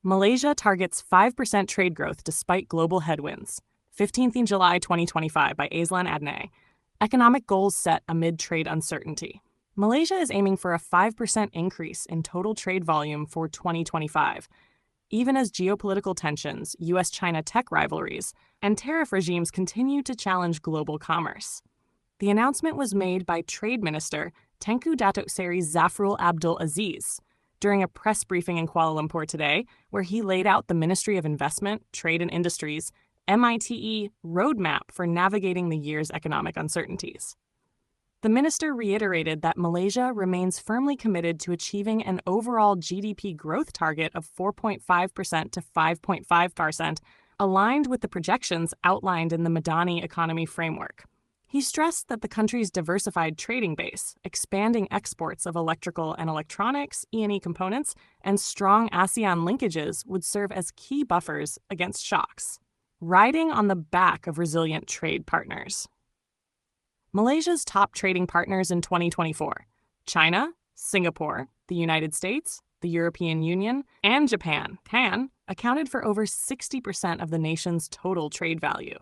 Malaysia targets 5% trade growth despite global headwinds. 15th in July 2025 by AZLAN ADNAN. Economic goals set amid trade uncertainty. Malaysia is aiming for a 5% increase in total trade volume for 2025, even as geopolitical tensions, U.S. China tech rivalries, and tariff regimes continue to challenge global commerce. The announcement was made by Trade Minister Tengku Datuk Seri Zafrul Abdul Aziz during a press briefing in Kuala Lumpur today, where he laid out the Ministry of Investment, Trade and Industries MITE roadmap for navigating the year's economic uncertainties. The minister reiterated that Malaysia remains firmly committed to achieving an overall GDP growth target of 4.5% to 5.5%, aligned with the projections outlined in the Madani Economy framework. He stressed that the country's diversified trading base, expanding exports of electrical and electronics, E&E components, and strong ASEAN linkages would serve as key buffers against shocks, riding on the back of resilient trade partners. Malaysia's top trading partners in 2024: China, Singapore, the United States, the European Union, and Japan, accounted for over 60% of the nation's total trade value.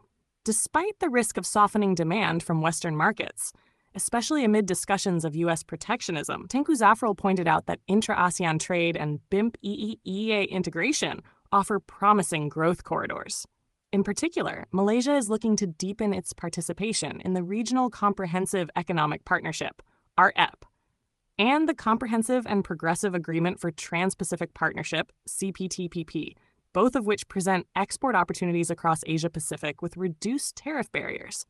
Despite the risk of softening demand from Western markets, especially amid discussions of U.S. protectionism, Tengku Zafrul pointed out that intra-ASEAN trade and BIMP-EEA integration offer promising growth corridors. In particular, Malaysia is looking to deepen its participation in the Regional Comprehensive Economic Partnership, RCEP, and the Comprehensive and Progressive Agreement for Trans-Pacific Partnership, CPTPP, both of which present export opportunities across Asia-Pacific with reduced tariff barriers.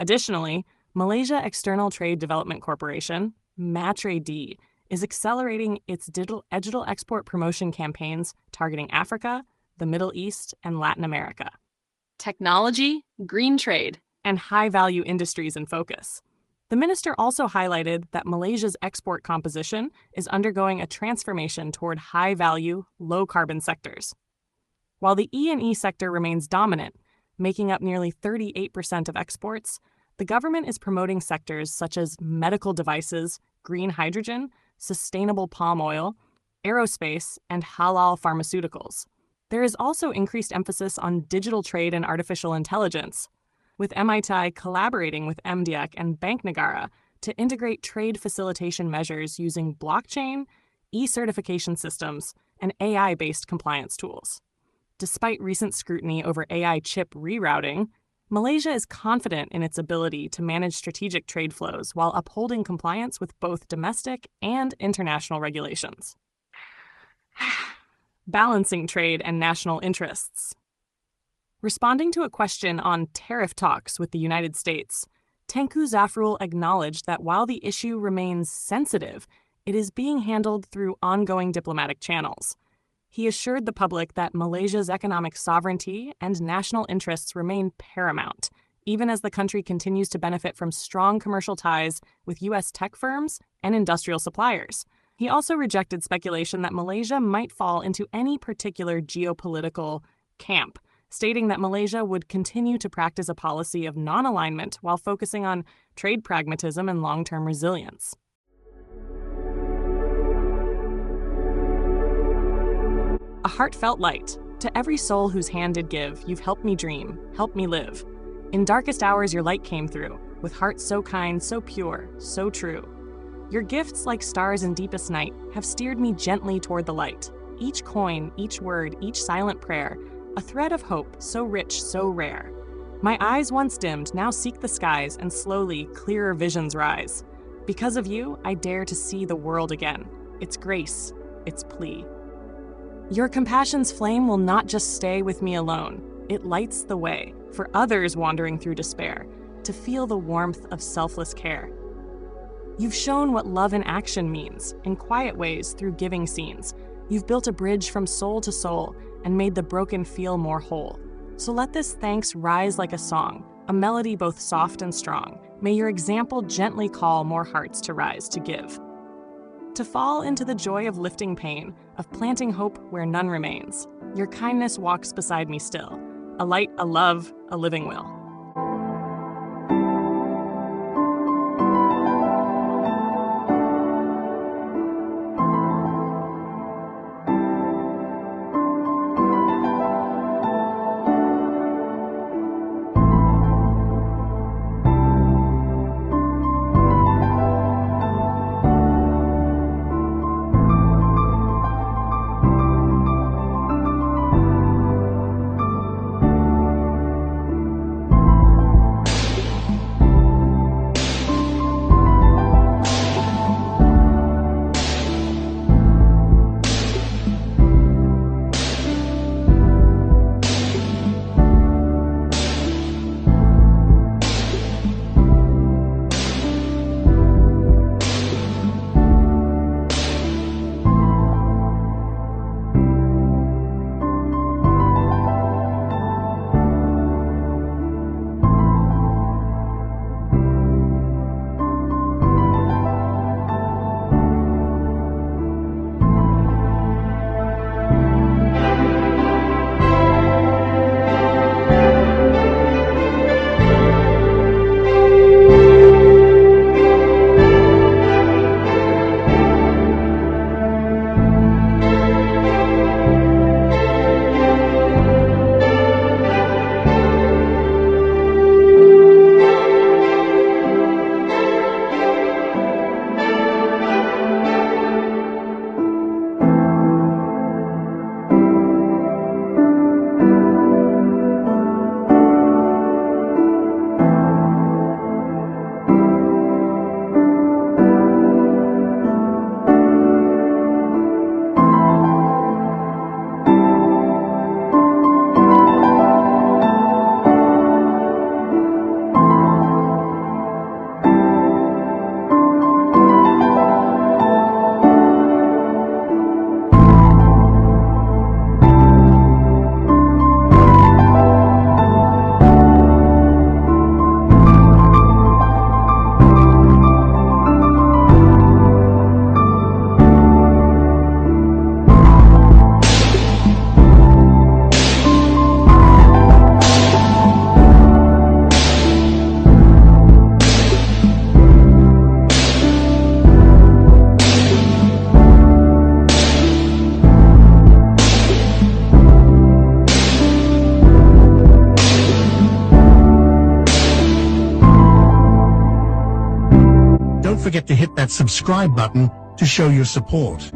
Additionally, Malaysia External Trade Development Corporation, MATRADE, is accelerating its digital export promotion campaigns targeting Africa, the Middle East, and Latin America. Technology, green trade, and high-value industries in focus. The minister also highlighted that Malaysia's export composition is undergoing a transformation toward high-value, low-carbon sectors. While the E&E sector remains dominant, making up nearly 38% of exports, the government is promoting sectors such as medical devices, green hydrogen, sustainable palm oil, aerospace, and halal pharmaceuticals. There is also increased emphasis on digital trade and artificial intelligence, with MITI collaborating with MDEC and Bank Negara to integrate trade facilitation measures using blockchain, e-certification systems, and AI-based compliance tools. Despite recent scrutiny over AI chip rerouting, Malaysia is confident in its ability to manage strategic trade flows while upholding compliance with both domestic and international regulations. Balancing trade and national interests. Responding to a question on tariff talks with the United States, Tengku Zafrul acknowledged that while the issue remains sensitive, it is being handled through ongoing diplomatic channels. He assured the public that Malaysia's economic sovereignty and national interests remain paramount, even as the country continues to benefit from strong commercial ties with U.S. tech firms and industrial suppliers. He also rejected speculation that Malaysia might fall into any particular geopolitical camp, stating that Malaysia would continue to practice a policy of non-alignment while focusing on trade pragmatism and long-term resilience. A heartfelt light. To every soul whose hand did give, you've helped me dream, helped me live. In darkest hours your light came through, with hearts so kind, so pure, so true. Your gifts, like stars in deepest night, have steered me gently toward the light. Each coin, each word, each silent prayer, a thread of hope, so rich, so rare. My eyes once dimmed, now seek the skies, and slowly, clearer visions rise. Because of you, I dare to see the world again. Its grace, its plea. Your compassion's flame will not just stay with me alone. It lights the way for others wandering through despair to feel the warmth of selfless care. You've shown what love in action means, in quiet ways through giving scenes. You've built a bridge from soul to soul and made the broken feel more whole. So let this thanks rise like a song, a melody both soft and strong. May your example gently call more hearts to rise to give. To fall into the joy of lifting pain, of planting hope where none remains. Your kindness walks beside me still, a light, a love, a living will. don't forget to hit that subscribe button to show your support.